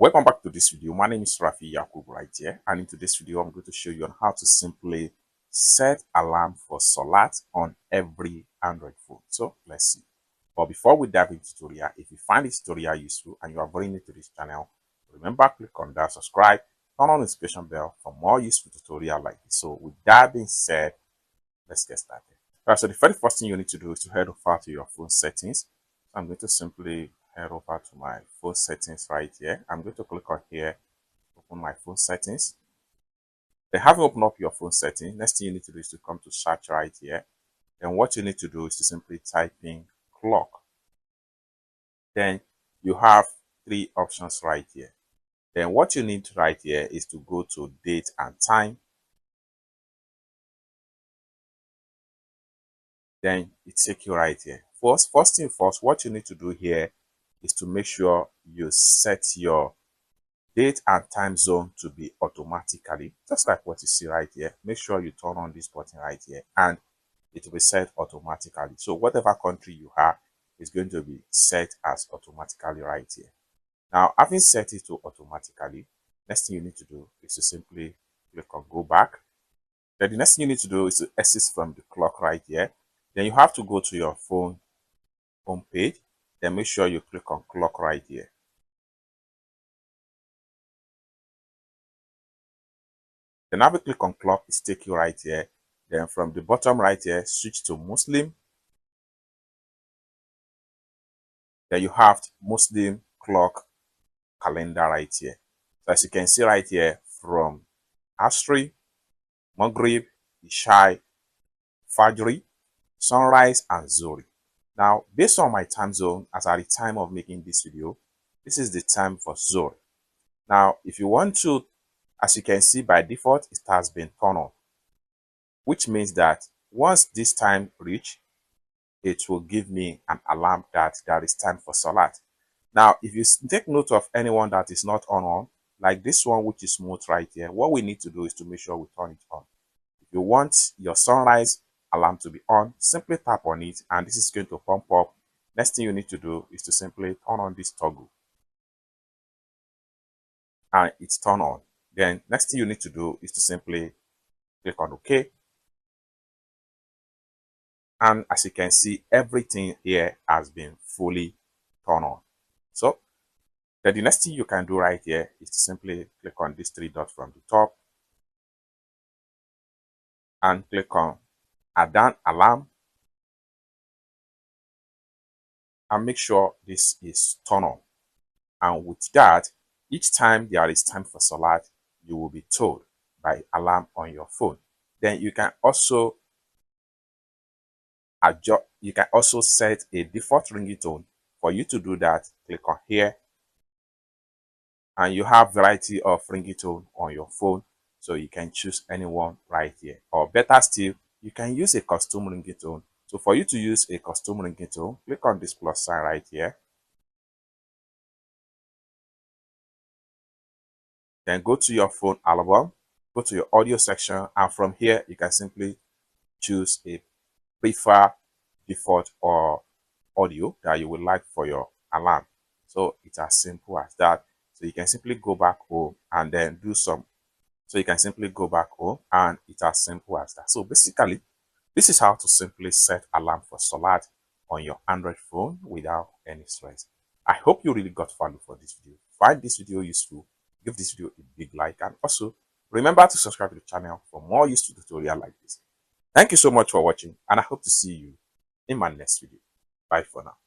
Welcome back to this video. My name is Rafi Yakub right here, and in today's video I'm going to show you on how to simply set alarm for Sulat on every Android phone. So let's see. But before we dive into the tutorial, if you find this tutorial useful and you are very new to this channel, remember click on that subscribe, turn on the notification bell for more useful tutorial like this. So with that being said, let's get started. Alright, so the very first thing you need to do is to head over to your phone settings. So I'm going to simply head over to my phone settings right here. I'm going to click on here, open my phone settings. Then having opened up your phone settings, next thing you need to do is to come to search right here. Then what you need to do is to simply type in clock. Then you have three options right here. Then what you need right here is to go to date and time. Then it takes you right here. First thing first, what you need to do here is to make sure you set your date and time zone to be automatically, just like what you see right here. Make sure you turn on this button right here and it will be set automatically. So whatever country you are is going to be set as automatically right here. Now, having set it to automatically, next thing you need to do is to simply click on go back. Then the next thing you need to do is to exit from the clock right here. Then you have to go to your phone home page. Then make sure you click on clock right here. Then after click on clock, it's take you right here. Then from the bottom right here, switch to Muslim. Then you have Muslim clock calendar right here. So as you can see right here, from Asri, Maghrib, Ishai, Fajr, Sunrise, and Zuri. Now, based on my time zone, as at the time of making this video, this is the time for Zuri. Now, if you want to, as you can see by default, it has been turned on, which means that once this time reach, it will give me an alarm that there is time for Salat. Now, if you take note of anyone that is not on, like this one, which is smooth right here, what we need to do is to make sure we turn it on. If you want your sunrise alarm to be on, simply tap on it and this is going to pump up. Next thing you need to do is to simply turn on this toggle and it's turned on. Then next thing you need to do is to simply click on OK. And as you can see, everything here has been fully turned on. So then the next thing you can do right here is to simply click on these three dots from the top and click on Adan Alarm and make sure this is turned on. And with that, each time there is time for Salat, you will be told by alarm on your phone. Then you can also adjust, you can also set a default ringtone. For you to do that, click on here and you have variety of ringtone on your phone, so you can choose anyone right here. Or better still, you can use a custom ringtone. So for you to use a custom ringtone, click on this plus sign right here. Then go to your phone album, go to your audio section, and from here you can simply choose a prefer default or audio that you would like for your alarm. So it's as simple as that. So you can simply go back home and then do some. So you can simply go back home and it's as simple as that. So basically, this is how to simply set alarm for Salat on your Android phone without any stress. I hope you really got value for this video. Find this video useful, give this video a big like, and also remember to subscribe to the channel for more useful tutorials like this. Thank you so much for watching, and I hope to see you in my next video. Bye for now.